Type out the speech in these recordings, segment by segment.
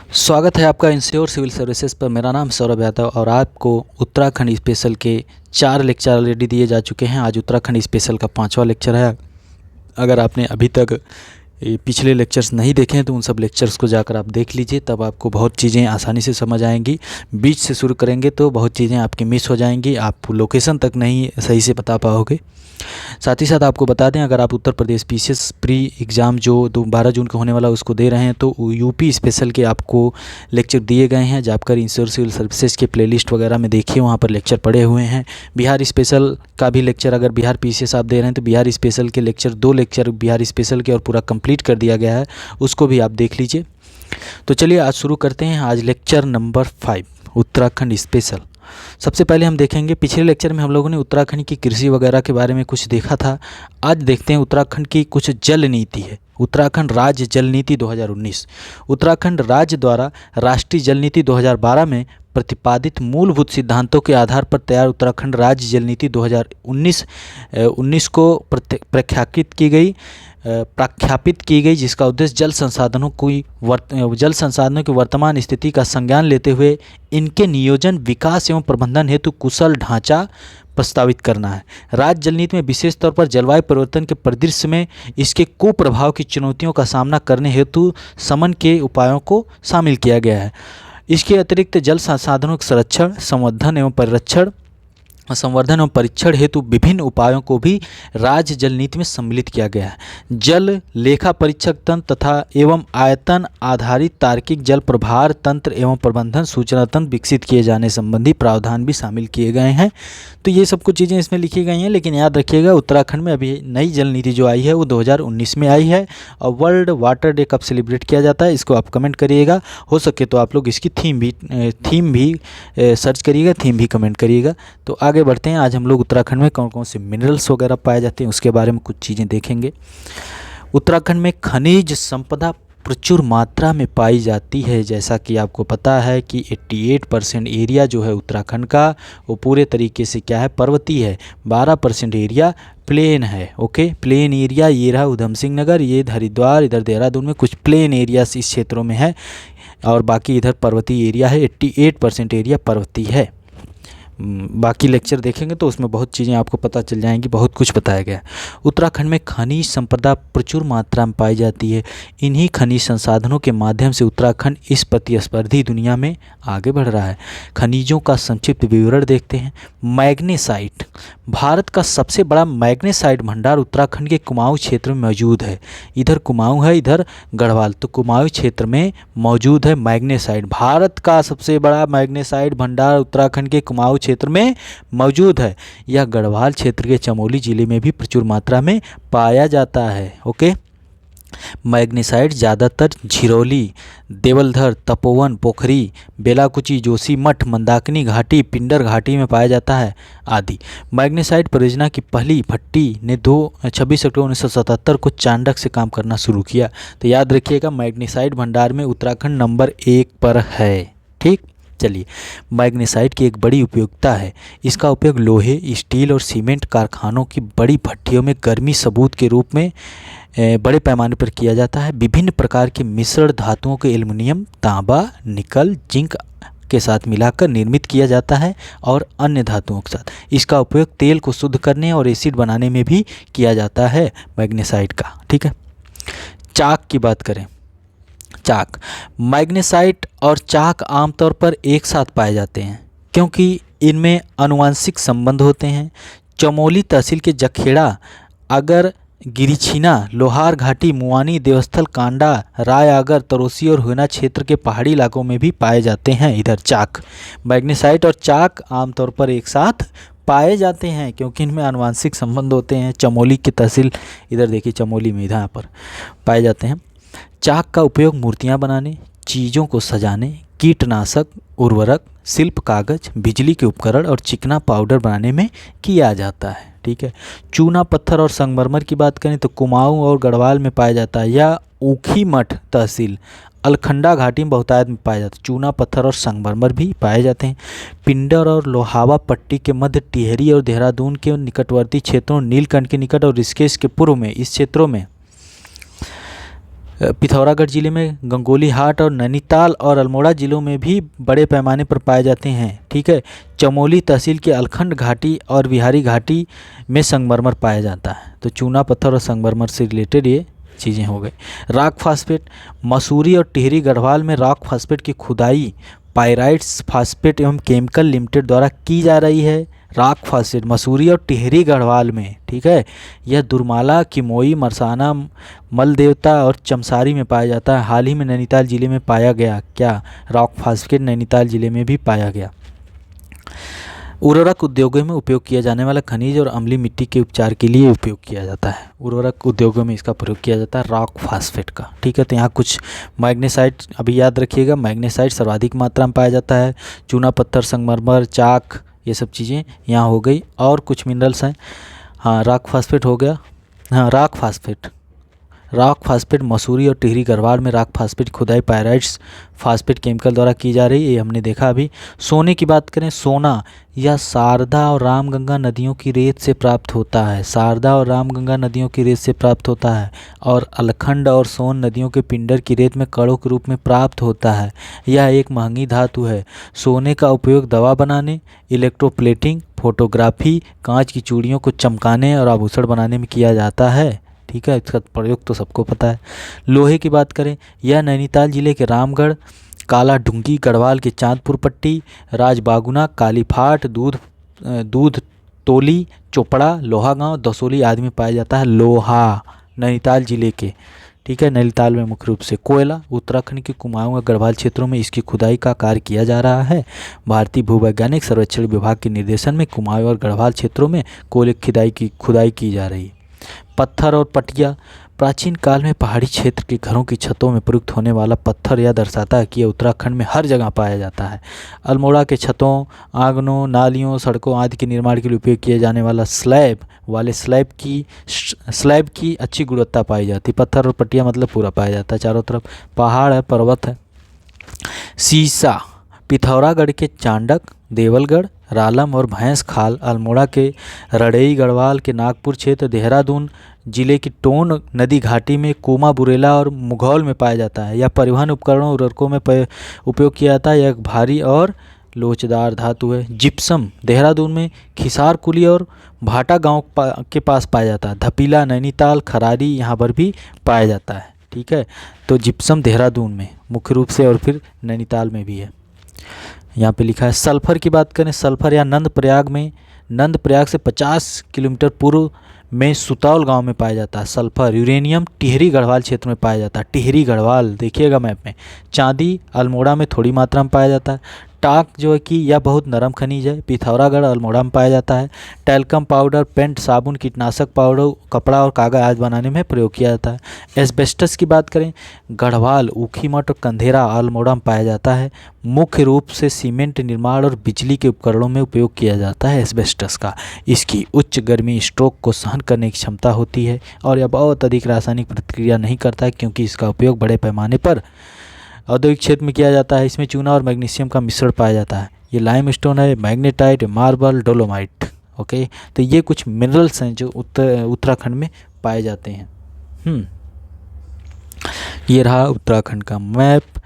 स्वागत है आपका इंश्योर सिविल सर्विसेज पर। मेरा नाम सौरभ यादव और आपको उत्तराखंड स्पेशल के 4 लेक्चर ऑलरेडी दिए जा चुके हैं। आज उत्तराखंड स्पेशल का 5वां लेक्चर है। अगर आपने अभी तक पिछले लेक्चर्स नहीं देखे हैं तो उन सब लेक्चर्स को जाकर आप देख लीजिए, तब आपको बहुत चीज़ें आसानी से समझ आएंगी। बीच से शुरू करेंगे तो बहुत चीज़ें आपकी मिस हो जाएंगी, आप लोकेशन तक नहीं सही से बता पाओगे। साथ ही साथ आपको बता दें, अगर आप Uttar Pradesh PCS pre exam जो 12 जून को होने वाला उसको दे रहे हैं तो यूपी स्पेशल के आपको लेक्चर दिए गए हैं। जाकर इंश्योर सिविल सर्विसेज के प्लेलिस्ट वगैरह में देखिए, वहाँ पर लेक्चर पड़े हुए हैं। बिहार स्पेशल का भी लेक्चर, अगर बिहार पीसीएस आप दे रहे हैं तो बिहार स्पेशल के लेक्चर 2 लेक्चर बिहार स्पेशल के और पूरा कंप्लीट कर दिया गया है, उसको भी आप देख लीजिए। तो चलिए आज शुरू करते हैं। आज लेक्चर नंबर 5 उत्तराखंड स्पेशल। सबसे पहले हम देखेंगे, पिछले लेक्चर में हम लोगों ने उत्तराखंड की कृषि वगैरह के बारे में कुछ देखा था। आज देखते हैं उत्तराखंड की कुछ जल नीति है। उत्तराखंड राज्य जल नीति 2019। उत्तराखंड राज्य द्वारा राष्ट्रीय जल नीति 2012 में प्रतिपादित मूलभूत सिद्धांतों के आधार पर तैयार उत्तराखंड राज्य जल नीति 2019 को प्रख्यापित की गई, जिसका उद्देश्य जल संसाधनों की वर्तमान स्थिति का संज्ञान लेते हुए इनके नियोजन, विकास एवं प्रबंधन हेतु कुशल ढांचा प्रस्तावित करना है। राज्य जल नीति में विशेष तौर पर जलवायु परिवर्तन के परिदृश्य में इसके कुप्रभाव की चुनौतियों का सामना करने हेतु शमन के उपायों को शामिल किया गया है। इसके अतिरिक्त जल संसाधनों के संरक्षण, संवर्धन एवं परीक्षण हेतु विभिन्न उपायों को भी राज्य जल नीति में सम्मिलित किया गया है। जल लेखा परीक्षक तंत्र तथा एवं आयतन आधारित तार्किक जल प्रभार तंत्र एवं प्रबंधन सूचना तंत्र विकसित किए जाने संबंधी प्रावधान भी शामिल किए गए हैं। तो ये सब कुछ चीज़ें इसमें लिखी गई हैं, लेकिन याद रखिएगा उत्तराखंड में अभी नई जल नीति जो आई है वो 2019 में आई है। और वर्ल्ड वाटर डे कब सेलिब्रेट किया जाता है इसको आप कमेंट करिएगा। हो सके तो आप लोग इसकी थीम भी सर्च करिएगा, थीम भी कमेंट करिएगा। तो आगे बढ़ते हैं। आज हम लोग उत्तराखंड में कौन कौन से मिनरल्स वगैरह पाए जाते हैं उसके बारे में कुछ चीज़ें देखेंगे। उत्तराखंड में खनिज संपदा प्रचुर मात्रा में पाई जाती है। जैसा कि आपको पता है कि 88% एरिया जो है उत्तराखंड का वो पूरे तरीके से क्या है, पर्वतीय है। 12% एरिया प्लेन है। ओके, प्लेन एरिया ये रहा उधम सिंह नगर, ये हरिद्वार, इधर देहरादून में कुछ प्लेन एरियाज इस क्षेत्रों में है और बाकी इधर पर्वतीय एरिया है। 88% एरिया पर्वतीय है। बाकी लेक्चर देखेंगे तो उसमें बहुत चीज़ें आपको पता चल जाएंगी, बहुत कुछ बताया गया है। उत्तराखंड में खनिज संपदा प्रचुर मात्रा में पाई जाती है। इन्हीं खनिज संसाधनों के माध्यम से उत्तराखंड इस प्रतिस्पर्धी दुनिया में आगे बढ़ रहा है। खनिजों का संक्षिप्त विवरण देखते हैं। मैग्नेसाइट, भारत का सबसे बड़ा मैग्नेसाइट भंडार उत्तराखंड के कुमाऊं क्षेत्र में मौजूद है। इधर कुमाऊं है, इधर गढ़वाल, तो कुमाऊं क्षेत्र में मौजूद है मैग्नेसाइट। भारत का सबसे बड़ा मैग्नेसाइट भंडार उत्तराखंड के कुमाऊं क्षेत्र में मौजूद है। यह गढ़वाल क्षेत्र के चमोली जिले में भी प्रचुर मात्रा में पाया जाता है। ओके, मैग्नेसाइट ज़्यादातर झिरोली, देवलधर, तपोवन, पोखरी, बेलाकुची, जोशीमठ, मंदाकिनी घाटी, पिंडर घाटी में पाया जाता है आदि। मैग्नेसाइट परियोजना की पहली भट्टी ने 26 अक्टूबर 1977 को चांडक से काम करना शुरू किया। तो याद रखिएगा मैग्नेसाइट भंडार में उत्तराखंड नंबर 1 पर है। ठीक, चलिए, मैग्नेसाइट की एक बड़ी उपयोगिता है। इसका उपयोग लोहे, स्टील और सीमेंट कारखानों की बड़ी भट्टियों में गर्मी सबूत के रूप में बड़े पैमाने पर किया जाता है। विभिन्न प्रकार के मिश्रण धातुओं के एल्युमिनियम, तांबा, निकल, जिंक के साथ मिलाकर निर्मित किया जाता है और अन्य धातुओं के साथ। इसका उपयोग तेल को शुद्ध करने और एसिड बनाने में भी किया जाता है मैग्नेसाइट का। ठीक है, चाक की बात करें। चाक, मैग्नेसाइट और चाक आमतौर पर एक साथ पाए जाते हैं क्योंकि इनमें आनुवंशिक संबंध होते हैं। चमोली तहसील के जखेड़ा, अगर, गिरिछीना, लोहार घाटी, मुआनी, देवस्थल, कांडा, रायआगर, तरोसी और हुना क्षेत्र के पहाड़ी इलाकों में भी पाए जाते हैं। इधर चाक, मैग्नेसाइट और चाक आमतौर पर एक साथ पाए जाते हैं क्योंकि इनमें आनुवंशिक संबंध होते हैं। चमोली की तहसील इधर देखिए, चमोली में यहाँ पर पाए जाते हैं। चाक का उपयोग मूर्तियाँ बनाने, चीज़ों को सजाने, कीटनाशक, उर्वरक, शिल्प, कागज, बिजली के उपकरण और चिकना पाउडर बनाने में किया जाता है। ठीक है, चूना पत्थर और संगमरमर की बात करें तो कुमाऊं और गढ़वाल में पाया जाता है। या ऊखीमठ तहसील अलखंडा घाटी में बहुतायत में पाया जाता है। चूना पत्थर और संगमरमर भी पाए जाते हैं। पिंडर और लोहावा पट्टी के मध्य टिहरी और देहरादून के निकटवर्ती क्षेत्रों, नीलकंठ के निकट और ऋषिकेश के पूर्व में इस क्षेत्रों में पिथौरागढ़ जिले में गंगोली हाट और नैनीताल और अल्मोड़ा जिलों में भी बड़े पैमाने पर पाए जाते हैं। ठीक है। चमोली तहसील के अलखंड घाटी और बिहारी घाटी में संगमरमर पाया जाता है। तो चूना पत्थर और संगमरमर से रिलेटेड ये चीज़ें हो गई। रॉक फास्फेट, मसूरी और टिहरी गढ़वाल में रॉक फास्फेट की खुदाई पाइराइट्स फास्फेट एवं केमिकल लिमिटेड द्वारा की जा रही है। रॉक फास्फेट मसूरी और टिहरी गढ़वाल में, ठीक है। यह दुर्माला, किमोई, मरसाना, मलदेवता और चमसारी में पाया जाता है। हाल ही में नैनीताल जिले में पाया गया क्या रॉक फास्फेट नैनीताल जिले में भी पाया गया। उर्वरक उद्योगों में उपयोग किया जाने वाला खनिज और अम्लीय मिट्टी के उपचार के लिए उपयोग किया जाता है। उर्वरक उद्योगों में इसका प्रयोग किया जाता है रॉक फास्फेट का। ठीक है। तो यहाँ कुछ मैग्नेसाइट अभी याद रखिएगा, मैग्नेसाइट सर्वाधिक मात्रा में पाया जाता है। चूना पत्थर, संगमरमर, चाक, ये सब चीज़ें यहाँ हो गई। और कुछ मिनरल्स हैं। हाँ, रॉक फास्फेट हो गया। हाँ, रॉक फास्फेट मसूरी और टिहरी गढ़वाल में रॉक फास्फेट खुदाई पाइराइट्स फास्फेट केमिकल द्वारा की जा रही है, ये हमने देखा अभी। सोने की बात करें, सोना यह शारदा और रामगंगा नदियों की रेत से प्राप्त होता है। शारदा और रामगंगा नदियों की रेत से प्राप्त होता है और अलखंड और सोन नदियों के पिंडर की रेत में कणों के रूप में प्राप्त होता है। यह एक महंगी धातु है। सोने का उपयोग दवा बनाने, इलेक्ट्रोप्लेटिंग, फोटोग्राफी, कांच की चूड़ियों को चमकाने और आभूषण बनाने में किया जाता है। ठीक है। इसका प्रयोग तो सबको पता है। लोहे की बात करें, यह नैनीताल जिले के रामगढ़, काला डूंगी, गढ़वाल के चांदपुर पट्टी, राजबागुना, कालीफाट, दूध तोली, चोपड़ा, लोहा गांव, दसोली आदि में पाया जाता है। लोहा नैनीताल जिले के, ठीक है, नैनीताल में मुख्य रूप से। कोयला उत्तराखंड के कुमाऊं और गढ़वाल क्षेत्रों में इसकी खुदाई का कार्य किया जा रहा है। भारतीय भूवैज्ञानिक सर्वेक्षण विभाग के निर्देशन में कुमाऊं और गढ़वाल क्षेत्रों में कोयले की खुदाई की जा रही है। पत्थर और पटिया, प्राचीन काल में पहाड़ी क्षेत्र के घरों की छतों में प्रयुक्त होने वाला पत्थर यह दर्शाता है कि यह उत्तराखंड में हर जगह पाया जाता है। अल्मोड़ा के छतों, आंगनों, नालियों, सड़कों आदि के निर्माण के लिए उपयोग किए जाने वाला स्लैब की अच्छी गुणवत्ता पाई जाती है। पत्थर और पटिया मतलब पूरा पाया जाता है, चारों तरफ पहाड़ है, पर्वत है। सीसा, पिथौरागढ़ के चांडक, देवलगढ़, रालम और भैंस खाल, अल्मोड़ा के रड़ई, गढ़वाल के नागपुर क्षेत्र, देहरादून जिले की टोन नदी घाटी में, कोमा, बुरेला और मुघौल में पाया जाता है। यह परिवहन उपकरणों और उर्वरकों में उपयोग किया जाता है। यह एक भारी और लोचदार धातु है। जिप्सम, देहरादून में खिसार कुली और भाटा गांव के पास पाया जाता है। धपीला, नैनीताल, खरारी यहाँ पर भी पाया जाता है। ठीक है। तो जिप्सम देहरादून में मुख्य रूप से और फिर नैनीताल में भी है। यहाँ पे लिखा है। सल्फर की बात करें, सल्फर या नंदप्रयाग से 50 किलोमीटर पूर्व में सुतौल गांव में पाया जाता है। सल्फर। यूरेनियम टिहरी गढ़वाल क्षेत्र में पाया जाता है। टिहरी गढ़वाल देखिएगा मैप में। चांदी अल्मोड़ा में थोड़ी मात्रा में पाया जाता है। टाक जो है कि यह बहुत नरम खनिज है, पिथौरागढ़ अल्मोड़ा में पाया जाता है। टैल्कम पाउडर, पेंट, साबुन, कीटनाशक पाउडर, कपड़ा और कागज आदि बनाने में प्रयोग किया जाता है। एस्बेस्टस की बात करें, गढ़वाल, ऊखीमठ और कंधेरा अल्मोड़ा में पाया जाता है। मुख्य रूप से सीमेंट निर्माण और बिजली के उपकरणों में उपयोग किया जाता है एस्बेस्टस का। इसकी उच्च गर्मी स्ट्रोक को सहन करने की क्षमता होती है और यह बहुत अधिक रासायनिक प्रतिक्रिया नहीं करता है, क्योंकि इसका उपयोग बड़े पैमाने पर औद्योगिक क्षेत्र में किया जाता है। इसमें चूना और मैग्नीशियम का मिश्रण पाया जाता है। ये लाइमस्टोन है, मैग्नेटाइट, मार्बल, डोलोमाइट। ओके। तो ये कुछ मिनरल्स हैं जो उत्तराखंड में पाए जाते हैं। ये रहा उत्तराखंड का मैप।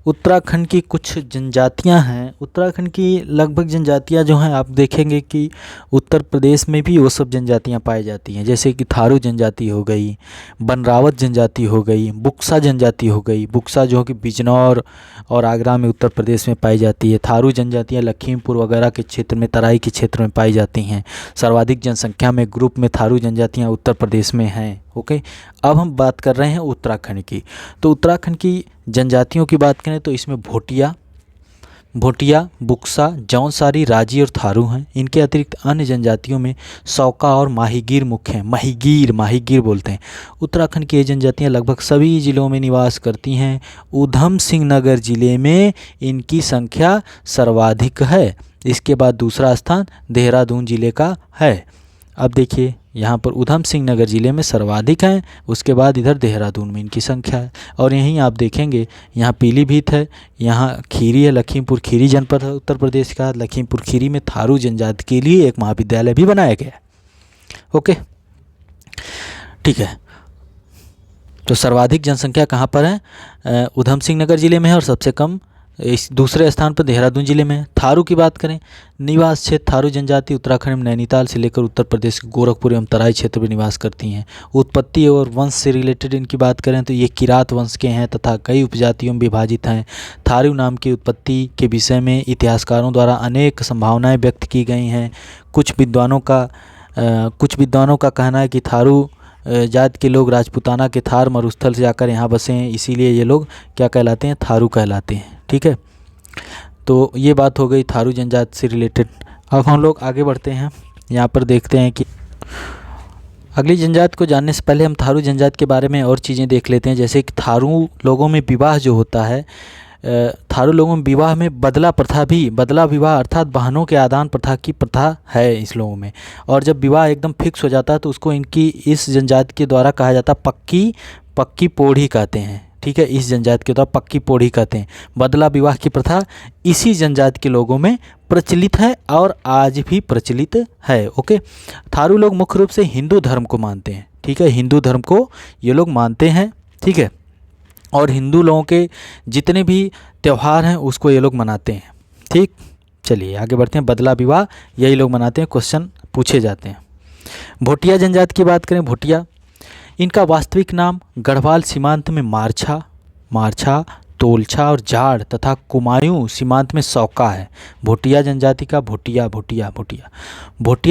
उत्तराखंड की कुछ जनजातियां हैं। उत्तराखंड की लगभग जनजातियां जो हैं, आप देखेंगे कि उत्तर प्रदेश में भी वो सब जनजातियां पाई जाती हैं। जैसे कि थारू जनजाति हो गई, बनरावत जनजाति हो गई, बुक्सा जनजाति हो गई। बुक्सा जो कि बिजनौर और आगरा में उत्तर प्रदेश में पाई जाती है। थारू जनजातियां लखीमपुर वगैरह के क्षेत्र में, तराई के क्षेत्र में पाई जाती हैं। सर्वाधिक जनसंख्या में ग्रुप में थारू जनजातियाँ उत्तर प्रदेश में हैं। ओके। अब हम बात कर रहे हैं उत्तराखंड की। तो उत्तराखंड की जनजातियों की बात करें तो इसमें भोटिया, बुक्सा, जौनसारी, राजी और थारू हैं। इनके अतिरिक्त अन्य जनजातियों में सौका और माहीगीर मुख्य हैं। माहीगीर बोलते हैं। उत्तराखंड की ये जनजातियाँ लगभग सभी जिलों में निवास करती हैं। ऊधम सिंह नगर जिले में इनकी संख्या सर्वाधिक है। इसके बाद दूसरा स्थान देहरादून जिले का है। अब देखिए, यहाँ पर ऊधम सिंह नगर जिले में सर्वाधिक हैं, उसके बाद इधर देहरादून में इनकी संख्या है। और यहीं आप देखेंगे, यहाँ पीलीभीत है, यहाँ खीरी है, लखीमपुर खीरी जनपद है उत्तर प्रदेश का। लखीमपुर खीरी में थारू जनजाति के लिए एक महाविद्यालय भी बनाया गया है। ओके, ठीक है। तो सर्वाधिक जनसंख्या कहाँ पर है? उधम सिंह नगर जिले में है, और सबसे कम इस दूसरे स्थान पर देहरादून जिले में है। थारू की बात करें, निवास क्षेत्र थारू जनजाति उत्तराखंड में नैनीताल से लेकर उत्तर प्रदेश के गोरखपुर एवं तराई क्षेत्र में निवास करती हैं। उत्पत्ति और वंश से रिलेटेड इनकी बात करें तो ये किरात वंश के हैं तथा कई उपजातियों में विभाजित हैं। थारू नाम की उत्पत्ति के विषय में इतिहासकारों द्वारा अनेक संभावनाएं व्यक्त की गई हैं। कुछ विद्वानों का कहना है कि थारू जात के लोग राजपूताना के थार मरुस्थल से जाकर यहाँ बसे हैं, इसीलिए ये लोग क्या कहलाते हैं? थारू कहलाते हैं। ठीक है, तो ये बात हो गई थारू जनजाति से रिलेटेड। अब हम लोग आगे बढ़ते हैं, यहाँ पर देखते हैं कि अगली जनजाति को जानने से पहले हम थारू जनजाति के बारे में और चीज़ें देख लेते हैं। जैसे कि थारू लोगों में विवाह जो होता है, थारू लोगों में विवाह में बदला विवाह अर्थात बहनों के आदान प्रथा की प्रथा है इस लोगों में। और जब विवाह एकदम फिक्स हो जाता है तो उसको इनकी इस जनजाति के द्वारा कहा जाता है पक्की पोढ़ी कहते हैं। ठीक है, इस जनजाति के द्वारा पक्की पोढ़ी कहते हैं। बदला विवाह की प्रथा इसी जनजाति के लोगों में प्रचलित है और आज भी प्रचलित है। ओके, थारू लोग मुख्य रूप से हिंदू धर्म को मानते हैं। ठीक है, हिंदू धर्म को ये लोग मानते हैं। ठीक है, और हिंदू लोगों के जितने भी त्यौहार हैं उसको ये लोग मनाते हैं। ठीक, चलिए आगे बढ़ते हैं। बदला विवाह यही लोग मनाते हैं, क्वेश्चन पूछे जाते हैं। भोटिया जनजाति की बात करें, भोटिया इनका वास्तविक नाम गढ़वाल सीमांत में मारछा, तोलछा और जाड़ तथा कुमायूं सीमांत में सौका है। भोटिया जनजाति का भोटिया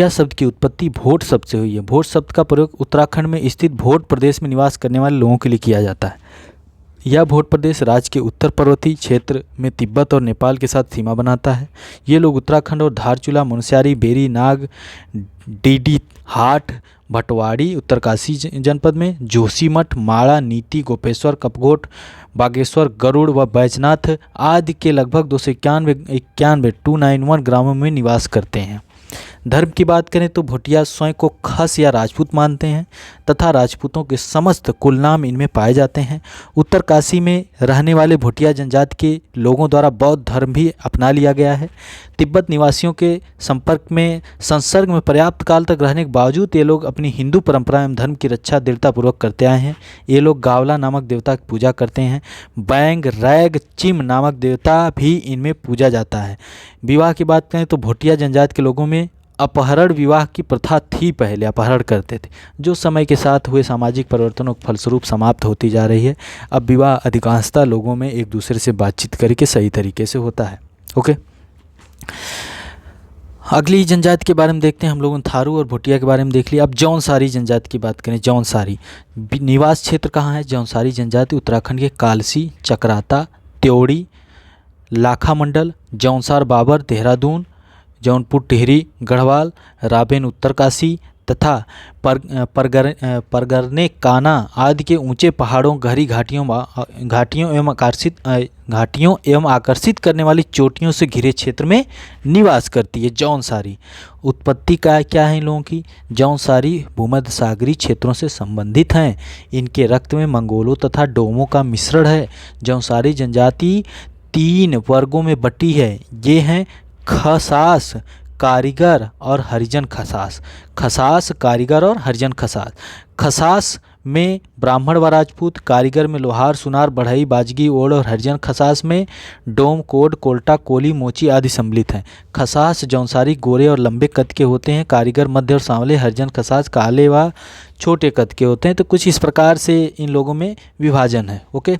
शब्द की उत्पत्ति भोट शब्द से हुई है। भोट शब्द का प्रयोग उत्तराखंड में स्थित भोट प्रदेश में निवास करने वाले लोगों के लिए किया जाता है। यह भोट प्रदेश राज्य के उत्तर पर्वतीय क्षेत्र में तिब्बत और नेपाल के साथ सीमा बनाता है। ये लोग उत्तराखंड और धारचूला, मुनस्यारी, बेरी, नाग, डीडी हाट, भटवाड़ी, उत्तरकाशी जनपद में, जोशीमठ, माड़ा, नीति, गोपेश्वर, कपकोट, बागेश्वर, गरुड़ व बैजनाथ आदि के लगभग 291 ग्रामों में निवास करते हैं। धर्म की बात करें तो भोटिया स्वयं को खस या राजपूत मानते हैं तथा राजपूतों के समस्त कुल नाम इनमें पाए जाते हैं। उत्तरकाशी में रहने वाले भोटिया जनजाति के लोगों द्वारा बौद्ध धर्म भी अपना लिया गया है। तिब्बत निवासियों के संसर्ग में पर्याप्त काल तक रहने के बावजूद ये लोग अपनी हिंदू परंपरा एवं धर्म की रक्षा दृढ़तापूर्वक करते आए हैं। ये लोग गावला नामक देवता की पूजा करते हैं। बैंग, रैग, चिम नामक देवता भी इनमें पूजा जाता है। विवाह की बात करें तो भोटिया जनजाति के लोगों में अपहरण विवाह की प्रथा थी। पहले अपहरण करते थे, जो समय के साथ हुए सामाजिक परिवर्तनों के फलस्वरूप समाप्त होती जा रही है। अब विवाह अधिकांशतः लोगों में एक दूसरे से बातचीत करके सही तरीके से होता है। ओके, अगली जनजाति के बारे में देखते हैं। हम लोगों ने थारू और भोटिया के बारे में देख लिया। अब जौनसारी जनजाति की बात करें। जौनसारी निवास क्षेत्र कहाँ है? जौनसारी जनजाति उत्तराखंड के कालसी, चक्राता, त्योड़ी, लाखा मंडल, जौनसार, बाबर, देहरादून, जौनपुर, टिहरी, गढ़वाल, राबेन, उत्तरकाशी तथा परगरने, काना आदि के ऊंचे पहाड़ों, गहरी घाटियों एवं आकर्षित करने वाली चोटियों से घिरे क्षेत्र में निवास करती है। जौनसारी उत्पत्ति का क्या है इन लोगों की? जौनसारी भूमध्य सागरीय क्षेत्रों से संबंधित हैं। इनके रक्त में मंगोलों तथा डोमों का मिश्रण है। जौनसारी जनजाति 3 वर्गों में बटी है। ये हैं खसास, कारीगर और हरिजन खसास। खसास, कारीगर और हरिजन खसास। खसास में ब्राह्मण व राजपूत, कारीगर में लोहार, सुनार, बढ़ई, बाजगी, ओड़ और हरिजन खसास में डोम, कोड, कोल्टा, कोली, मोची आदि सम्मिलित हैं। खसास जौनसारी गोरे और लंबे कद के होते हैं। कारीगर मध्य और सांवले, हरिजन खसास काले व छोटे कद के होते हैं। तो कुछ इस प्रकार से इन लोगों में विभाजन है। ओके,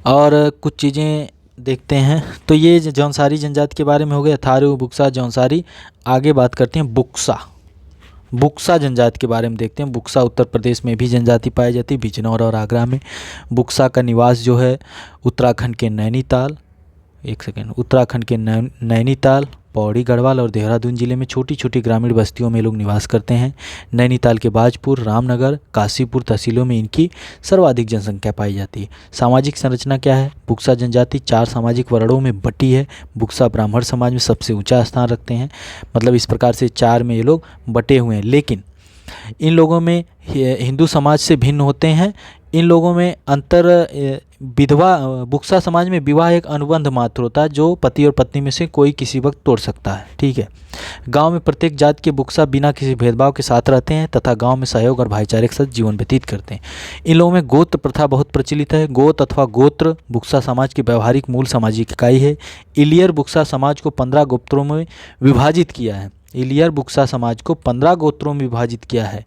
और कुछ चीज़ें देखते हैं। तो ये जौनसारी जनजाति के बारे में हो गया। थारू, बुक्सा, जौनसारी। आगे बात करते हैं बुक्सा जनजाति के बारे में देखते हैं। बुक्सा उत्तर प्रदेश में भी जनजाति पाई जाती है, बिजनौर और आगरा में। बुक्सा का निवास जो है उत्तराखंड के नैनीताल, पौड़ी, गढ़वाल और देहरादून जिले में छोटी छोटी ग्रामीण बस्तियों में लोग निवास करते हैं। नैनीताल के बाजपुर, रामनगर, काशीपुर तहसीलों में इनकी सर्वाधिक जनसंख्या पाई जाती है। सामाजिक संरचना क्या है? बुक्सा जनजाति 4 सामाजिक वर्णों में बटी है। बुक्सा ब्राह्मण समाज में सबसे ऊंचा स्थान रखते हैं। मतलब इस प्रकार से 4 में ये लोग बटे हुए हैं। लेकिन इन लोगों में हिंदू समाज से भिन्न होते हैं। इन लोगों में विधवा बुक्सा समाज में विवाह एक अनुबंध मात्र होता है जो पति और पत्नी में से कोई किसी वक्त तोड़ सकता है। ठीक है। गांव में प्रत्येक जात के बुक्सा बिना किसी भेदभाव के साथ रहते हैं तथा गांव में सहयोग और भाईचारे के साथ जीवन व्यतीत करते हैं। इन लोगों में गोत्र प्रथा बहुत प्रचलित है। गोत्र अथवा गोत्र बुक्सा समाज की व्यवहारिक मूल सामाजिक इकाई है। इलियर बुक्सा समाज को 15 गोत्रों में विभाजित किया है। इलियर बुक्सा समाज को 15 गोत्रों में विभाजित किया है।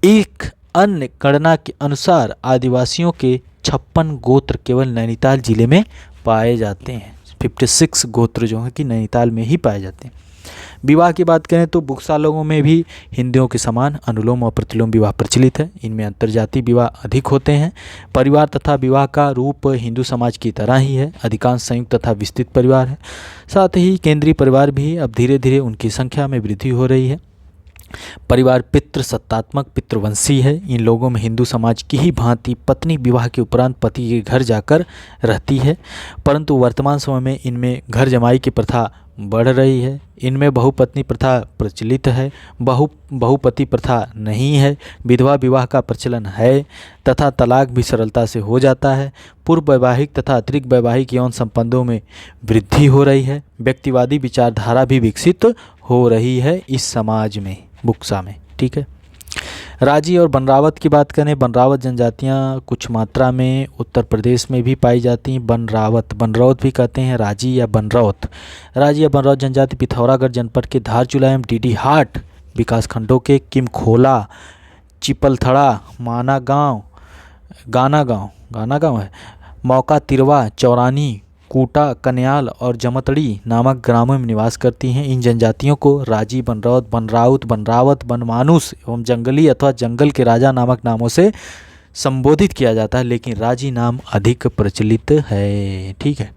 एक अन्य गणना के अनुसार आदिवासियों के 56 गोत्र केवल नैनीताल जिले में पाए जाते हैं। 56 गोत्र जो हैं कि नैनीताल में ही पाए जाते हैं। विवाह की बात करें तो बुक्सा लोगों में भी हिंदुओं के समान अनुलोम और प्रतिलोम विवाह प्रचलित है। इनमें अंतर्जातीय विवाह अधिक होते हैं। परिवार तथा विवाह का रूप हिंदू समाज की तरह ही है। अधिकांश संयुक्त तथा विस्तृत परिवार है। साथ ही केंद्रीय परिवार भी अब धीरे धीरे उनकी संख्या में वृद्धि हो रही है। परिवार पितृसत्तात्मक पितृवंशी है। इन लोगों में हिंदू समाज की ही भांति पत्नी विवाह के उपरांत पति के घर जाकर रहती है, परंतु वर्तमान समय में इनमें घर जमाई की प्रथा बढ़ रही है। इनमें बहुपत्नी प्रथा प्रचलित है, बहुपति प्रथा नहीं है। विधवा विवाह का प्रचलन है तथा तलाक भी सरलता से हो जाता है। पूर्व वैवाहिक तथा अतिरिक्त वैवाहिक यौन संबंधों में वृद्धि हो रही है। व्यक्तिवादी विचारधारा भी विकसित हो रही है इस समाज में, बुक्सा में। ठीक है। राजी और बनरावत की बात करें, बनरावत जनजातियां कुछ मात्रा में उत्तर प्रदेश में भी पाई जाती हैं। बनरौत भी कहते हैं राजी या बनरौत। राजी या बनरौत जनजाति पिथौरागढ़ जनपद के धारचूला एवं डीडी हाट विकास खंडों के किमखोला, चिपलथड़ा, गाना गांव है, मौका तिरवा, चौरानी, कूटा, कन्याल और जमतड़ी नामक ग्रामों में निवास करती हैं। इन जनजातियों को राजी, बनरौत, बनराउत, बनरावत, बनमानुस एवं जंगली अथवा जंगल के राजा नामक नामों से संबोधित किया जाता है, लेकिन राजी नाम अधिक प्रचलित है। ठीक है।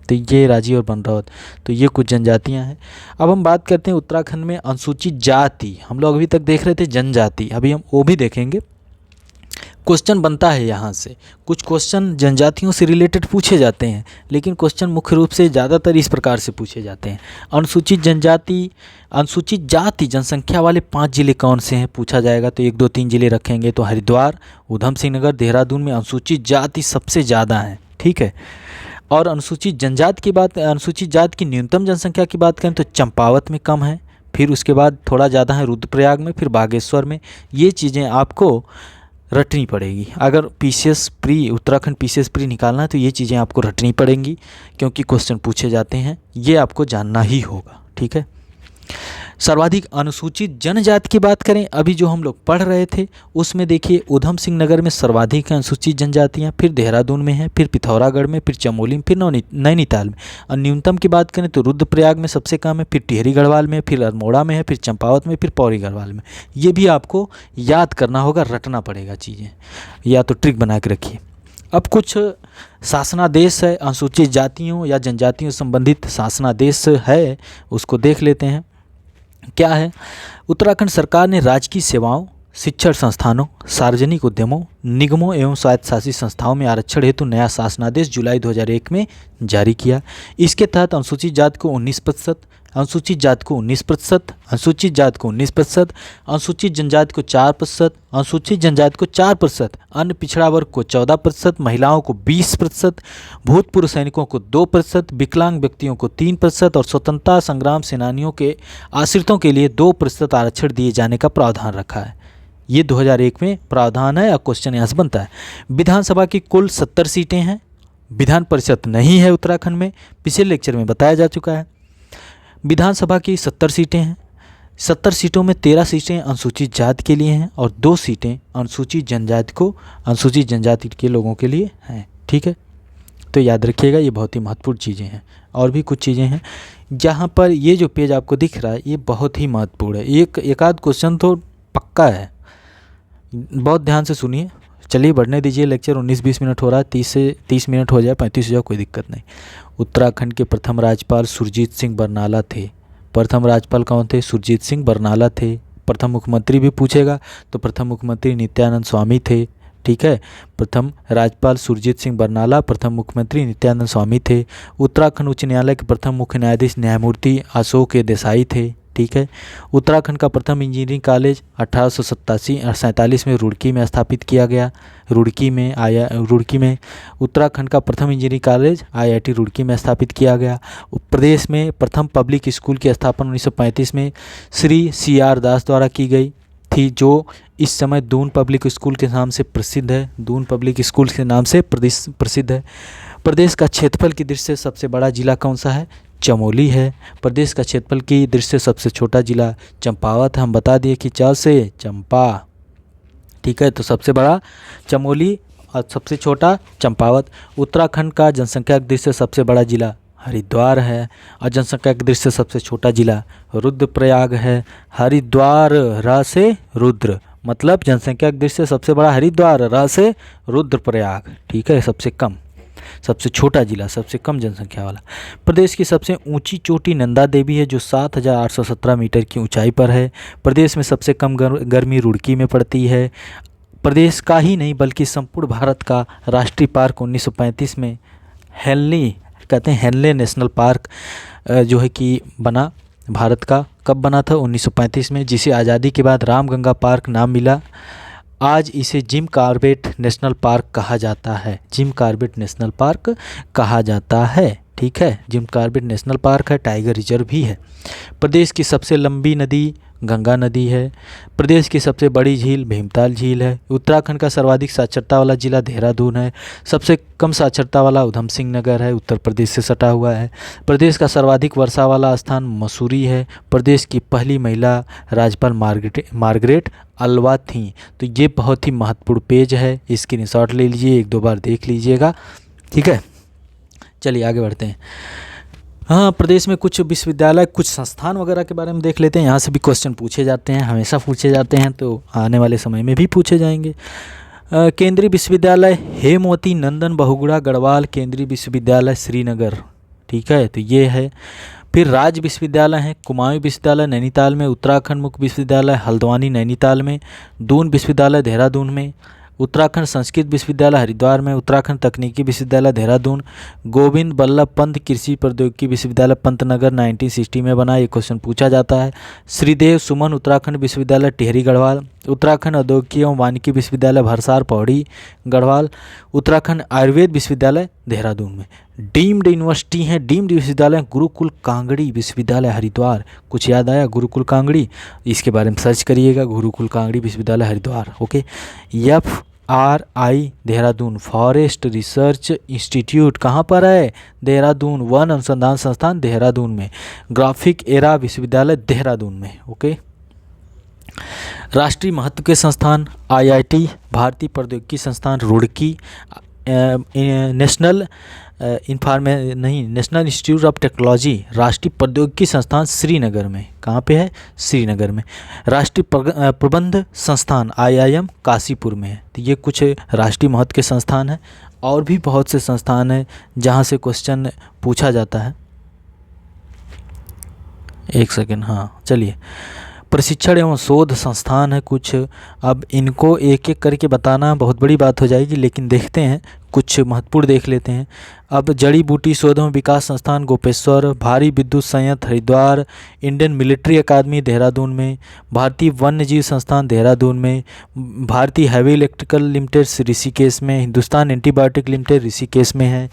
तो ये राजी और बनरौत, तो ये कुछ जनजातियां हैं। अब हम बात करते हैं उत्तराखंड में अनुसूचित जाति। हम लोग अभी तक देख रहे थे जनजाति, अभी हम वो भी देखेंगे। क्वेश्चन बनता है यहाँ से, कुछ क्वेश्चन जनजातियों से रिलेटेड पूछे जाते हैं, लेकिन क्वेश्चन मुख्य रूप से ज़्यादातर इस प्रकार से पूछे जाते हैं। अनुसूचित जाति जनसंख्या वाले 5 जिले कौन से हैं पूछा जाएगा, तो 1, 2, 3 जिले रखेंगे। तो हरिद्वार, उधम सिंह नगर, देहरादून में अनुसूचित जाति सबसे ज़्यादा है। ठीक है। और अनुसूचित जाति की न्यूनतम जनसंख्या की बात करें तो चंपावत में कम है, फिर उसके बाद थोड़ा ज़्यादा है रुद्रप्रयाग में, फिर बागेश्वर में। ये चीज़ें आपको रटनी पड़ेगी। अगर PCS pre, Uttarakhand PCS pre निकालना है तो ये चीज़ें आपको रटनी पड़ेंगी, क्योंकि क्वेश्चन पूछे जाते हैं, ये आपको जानना ही होगा। ठीक है। सर्वाधिक अनुसूचित जनजाति की बात करें, अभी जो हम लोग पढ़ रहे थे उसमें देखिए उधम सिंह नगर में सर्वाधिक अनुसूचित जनजातियां, फिर देहरादून में है, फिर पिथौरागढ़ में, फिर चमोली में, फिर नैनीताल में। और न्यूनतम की बात करें तो रुद्रप्रयाग में सबसे कम है, फिर टिहरी गढ़वाल में, फिर अल्मोड़ा में है, फिर चंपावत में, फिर पौड़ी गढ़वाल में। ये भी आपको याद करना होगा, रटना पड़ेगा चीज़ें, या तो ट्रिक बना के रखिए। अब कुछ शासनादेश है अनुसूचित जातियों या जनजातियों से संबंधित शासनादेश है, उसको देख लेते हैं। क्या है? उत्तराखंड सरकार ने राजकीय सेवाओं, शिक्षण संस्थानों, सार्वजनिक उद्यमों, निगमों एवं स्वायत्तशासी संस्थाओं में आरक्षण हेतु नया शासनादेश जुलाई 2001 में जारी किया। इसके तहत अनुसूचित जाति को 19%, अनुसूचित जाति को 19%, अनुसूचित जाति को 19%, अनुसूचित जनजाति को 4%, अनुसूचित जनजाति को 4%, अन्य पिछड़ा वर्ग को 14%, महिलाओं को 20%, भूतपूर्व सैनिकों को 2%, विकलांग व्यक्तियों को 3% और स्वतंत्रता संग्राम सेनानियों के आश्रितों के लिए 2% आरक्षण दिए जाने का प्रावधान रखा है। ये 2001 में प्रावधान है और क्वेश्चन यहाँ से बनता है। विधानसभा की कुल 70 सीटें हैं। विधान परिषद नहीं है उत्तराखंड में, पिछले लेक्चर में बताया जा चुका है। विधानसभा की 70 सीटें हैं। 70 सीटों में 13 सीटें अनुसूचित जाति के लिए हैं और 2 सीटें अनुसूचित जनजाति के लोगों के लिए हैं। ठीक है, तो याद रखिएगा, ये बहुत ही महत्वपूर्ण चीज़ें हैं। और भी कुछ चीज़ें हैं जहाँ पर ये जो पेज आपको दिख रहा है ये बहुत ही महत्वपूर्ण है। एक आध क्वेश्चन तो पक्का है, बहुत ध्यान से सुनिए। चलिए बढ़ने दीजिए, लेक्चर 19-20 मिनट हो रहा है, 30 मिनट हो जाए, 35 हो जाए, कोई दिक्कत नहीं। उत्तराखंड के प्रथम राज्यपाल सुरजीत सिंह बरनाला थे। प्रथम राज्यपाल कौन थे? सुरजीत सिंह बरनाला थे। प्रथम मुख्यमंत्री भी पूछेगा तो प्रथम मुख्यमंत्री नित्यानंद स्वामी थे। ठीक है, प्रथम राज्यपाल सुरजीत सिंह बरनाला, प्रथम मुख्यमंत्री नित्यानंद स्वामी थे। उत्तराखंड उच्च न्यायालय के प्रथम मुख्य न्यायाधीश न्यायमूर्ति अशोक देसाई थे। ठीक है। उत्तराखंड का प्रथम इंजीनियरिंग कॉलेज 1887 में रुड़की में स्थापित किया गया। रुड़की में उत्तराखंड का प्रथम इंजीनियरिंग कॉलेज IIT रुड़की में स्थापित किया गया। प्रदेश में प्रथम पब्लिक स्कूल की स्थापना 1935 में श्री CR दास द्वारा की गई थी, जो इस समय दून पब्लिक स्कूल के नाम से प्रसिद्ध है। दून पब्लिक स्कूल के नाम से प्रसिद्ध है। प्रदेश का क्षेत्रफल की दृष्टि से सबसे बड़ा जिला कौन सा है? चमोली है। प्रदेश का क्षेत्रफल की दृष्टि से सबसे छोटा जिला चंपावत है। हम बता दिए कि च से चंपा, ठीक है। तो सबसे बड़ा चमोली और सबसे छोटा चंपावत। उत्तराखंड का जनसंख्या की दृष्टि से सबसे बड़ा जिला हरिद्वार है और जनसंख्या की दृष्टि से सबसे छोटा जिला रुद्रप्रयाग है। हरिद्वार र से रुद्र, मतलब जनसंख्या की दृष्टि से सबसे बड़ा हरिद्वार, र से रुद्रप्रयाग, ठीक है। सबसे छोटा जिला, सबसे कम जनसंख्या वाला। प्रदेश की सबसे ऊंची चोटी नंदा देवी है, जो 7817 मीटर की ऊंचाई पर है। प्रदेश में सबसे कम गर्मी रुड़की में पड़ती है। प्रदेश का ही नहीं बल्कि संपूर्ण भारत का राष्ट्रीय पार्क 1935 में हेनले नेशनल पार्क जो है कि बना। भारत का कब बना था? 1935 में, जिसे आज़ादी के बाद रामगंगा पार्क नाम मिला। आज इसे जिम कॉर्बेट नेशनल पार्क कहा जाता है। जिम कॉर्बेट नेशनल पार्क कहा जाता है, ठीक है। जिम कॉर्बेट नेशनल पार्क है, टाइगर रिजर्व भी है। प्रदेश की सबसे लंबी नदी गंगा नदी है। प्रदेश की सबसे बड़ी झील भीमताल झील है। उत्तराखंड का सर्वाधिक साक्षरता वाला जिला देहरादून है। सबसे कम साक्षरता वाला उधम सिंह नगर है, उत्तर प्रदेश से सटा हुआ है। प्रदेश का सर्वाधिक वर्षा वाला स्थान मसूरी है। प्रदेश की पहली महिला राज्यपाल मार्गरेट अल्वा थी। तो ये बहुत ही महत्वपूर्ण पेज है, स्क्रीनशॉट ले लीजिए, 1-2 बार देख लीजिएगा, ठीक है। चलिए आगे बढ़ते हैं। हाँ, प्रदेश में कुछ विश्वविद्यालय, कुछ संस्थान वगैरह के बारे में देख लेते हैं। यहाँ से भी क्वेश्चन पूछे जाते हैं, हमेशा पूछे जाते हैं, तो आने वाले समय में भी पूछे जाएंगे। केंद्रीय विश्वविद्यालय हेमवती नंदन बहुगुणा गढ़वाल केंद्रीय विश्वविद्यालय श्रीनगर, ठीक है। तो ये है। फिर राज्य विश्वविद्यालय हैं कुमाऊं विश्वविद्यालय नैनीताल में, उत्तराखंड मुख्य विश्वविद्यालय हल्द्वानी नैनीताल में, दून विश्वविद्यालय देहरादून में, उत्तराखंड संस्कृत विश्वविद्यालय हरिद्वार में, उत्तराखंड तकनीकी विश्वविद्यालय देहरादून, गोविंद बल्लभ पंत कृषि प्रौद्योगिकी विश्वविद्यालय पंतनगर 1960 में बना। ये क्वेश्चन पूछा जाता है। श्रीदेव सुमन उत्तराखंड विश्वविद्यालय टिहरी गढ़वाल, उत्तराखंड औद्योगिक एवं वानिकी विश्वविद्यालय भरसार पौड़ी गढ़वाल, उत्तराखंड आयुर्वेद विश्वविद्यालय देहरादून में। डीम्ड यूनिवर्सिटी हैं, डीम्ड विश्वविद्यालय गुरुकुल कांगड़ी विश्वविद्यालय हरिद्वार। कुछ याद आया गुरुकुल कांगड़ी? इसके बारे में सर्च करिएगा, गुरुकुल कांगड़ी विश्वविद्यालय Haridwar, okay. FRI Dehradun forest research institute कहाँ पर है? देहरादून। वन अनुसंधान संस्थान देहरादून में। ग्राफिक एरा विश्वविद्यालय देहरादून में, ओके। राष्ट्रीय महत्व के संस्थान IIT भारतीय प्रौद्योगिकी संस्थान Roorkee, national institute of technology राष्ट्रीय प्रौद्योगिकी संस्थान श्रीनगर में। कहाँ पे है? श्रीनगर में। राष्ट्रीय प्रबंध संस्थान IIM काशीपुर में है। तो ये कुछ राष्ट्रीय महत्व के संस्थान हैं, और भी बहुत से संस्थान हैं जहाँ से क्वेश्चन पूछा जाता है। एक सेकेंड, हाँ चलिए। प्रशिक्षण एवं शोध संस्थान है कुछ। अब इनको एक एक करके बताना बहुत बड़ी बात हो जाएगी, लेकिन देखते हैं, कुछ महत्वपूर्ण देख लेते हैं। अब जड़ी बूटी शोध एवं विकास संस्थान गोपेश्वर, भारी विद्युत संयंत्र हरिद्वार, इंडियन मिलिट्री अकादमी देहरादून में, भारतीय वन्य जीव संस्थान देहरादून में, भारतीय हैवी इलेक्ट्रिकल लिमिटेड ऋषिकेश में, हिंदुस्तान एंटीबायोटिक लिमिटेड ऋषिकेश में है,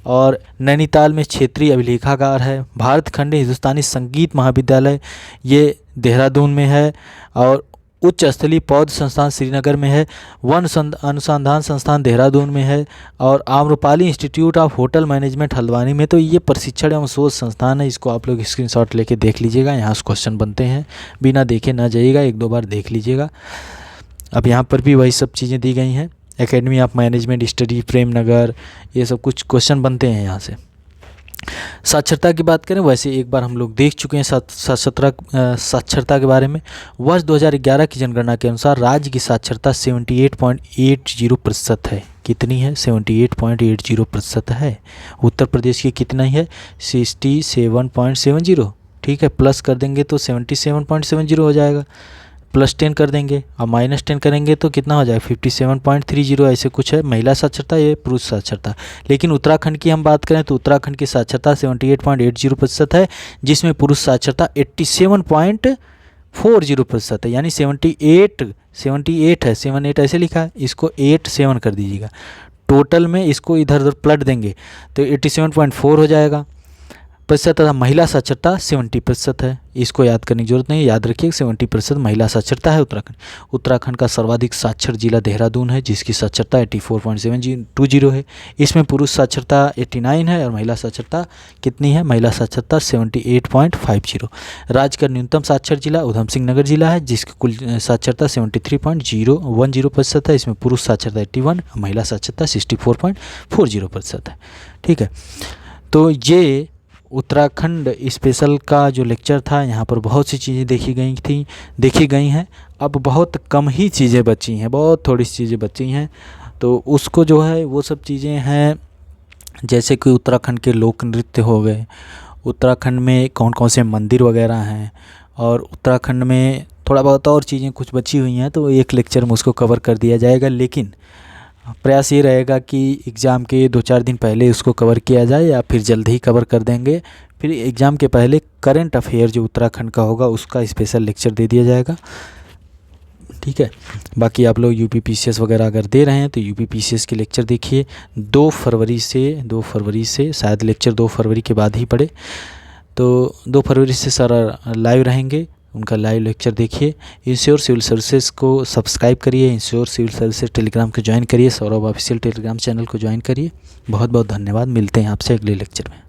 और नैनीताल में क्षेत्रीय अभिलेखागार है। भारत खंडीय हिंदुस्तानी संगीत महाविद्यालय ये देहरादून में है, और उच्च स्थलीय पौध संस्थान श्रीनगर में है। वन अनुसंधान संस्थान देहरादून में है, और Amrapali institute of hotel management Haldwani में। तो ये प्रशिक्षण एवं शोध संस्थान है, इसको आप लोग स्क्रीनशॉट लेके देख लीजिएगा। यहाँ से क्वेश्चन बनते हैं, बिना देखे ना जाइएगा, 1-2 बार देख लीजिएगा। अब यहाँ पर भी वही सब चीज़ें दी गई हैं। Academy of management study Premnagar, ये सब कुछ क्वेश्चन बनते हैं यहाँ से। साक्षरता की बात करें, वैसे एक बार हम लोग देख चुके हैं साक्षरता के बारे में। वर्ष 2011 की जनगणना के अनुसार राज्य की साक्षरता 78.80% है। कितनी है? 78.80% है। उत्तर प्रदेश की कितना है? 67.70, ठीक है। प्लस कर देंगे तो 77.70 हो जाएगा। +10 कर देंगे और -10 करेंगे तो कितना हो जाएगा 57.30 ऐसे कुछ है महिला साक्षरता, ये पुरुष साक्षरता। लेकिन उत्तराखंड की हम बात करें तो उत्तराखंड की साक्षरता 78.80% है, जिसमें पुरुष साक्षरता 87.40% है, यानी 78 है, 78 ऐसे लिखा है, इसको 87 कर दीजिएगा। टोटल में इसको इधर उधर पलट देंगे तो 87.4 हो जाएगा प्रतिशत, तथा महिला साक्षरता 70% है। इसको याद करने की जरूरत नहीं है, याद रखिए 70% महिला साक्षरता है उत्तराखंड। उत्तराखंड का सर्वाधिक साक्षर जिला देहरादून है, जिसकी साक्षरता 84.720 है। इसमें पुरुष साक्षरता 89 है और महिला साक्षरता कितनी है, महिला साक्षरता 78.50। राज्य का न्यूनतम साक्षर जिला उधम सिंह नगर जिला है, जिसकी कुल साक्षरता 73.010% है। इसमें पुरुष साक्षरता 81, महिला साक्षरता 64.40% है। ठीक है, तो ये उत्तराखंड स्पेशल का जो लेक्चर था, यहाँ पर बहुत सी चीज़ें देखी गई हैं। अब बहुत कम ही चीज़ें बची हैं, बहुत थोड़ी सी चीज़ें बची हैं, तो उसको जो है वो सब चीज़ें हैं, जैसे कि उत्तराखंड के लोक नृत्य हो गए, उत्तराखंड में कौन कौन से मंदिर वगैरह हैं, और उत्तराखंड में थोड़ा बहुत और चीज़ें कुछ बची हुई हैं, तो एक लेक्चर में उसको कवर कर दिया जाएगा। लेकिन प्रयास ये रहेगा कि एग्ज़ाम के 2-4 दिन पहले उसको कवर किया जाए, या फिर जल्द ही कवर कर देंगे। फिर एग्ज़ाम के पहले करंट अफेयर जो उत्तराखंड का होगा उसका स्पेशल लेक्चर दे दिया जाएगा। ठीक है, बाकी आप लोग यूपीपीसीएस वगैरह अगर दे रहे हैं तो यूपीपीसीएस के लेक्चर देखिए। 2 फरवरी से शायद लेक्चर 2 फरवरी के बाद ही पड़े, तो 2 फरवरी से सारा लाइव रहेंगे, उनका लाइव लेक्चर देखिए। इंश्योर सिविल सर्विसेज को सब्सक्राइब करिए, इंश्योर सिविल सर्विसेज टेलीग्राम को ज्वाइन करिए, सौरभ ऑफिशियल टेलीग्राम चैनल को ज्वाइन करिए। बहुत बहुत धन्यवाद, मिलते हैं आपसे अगले लेक्चर में।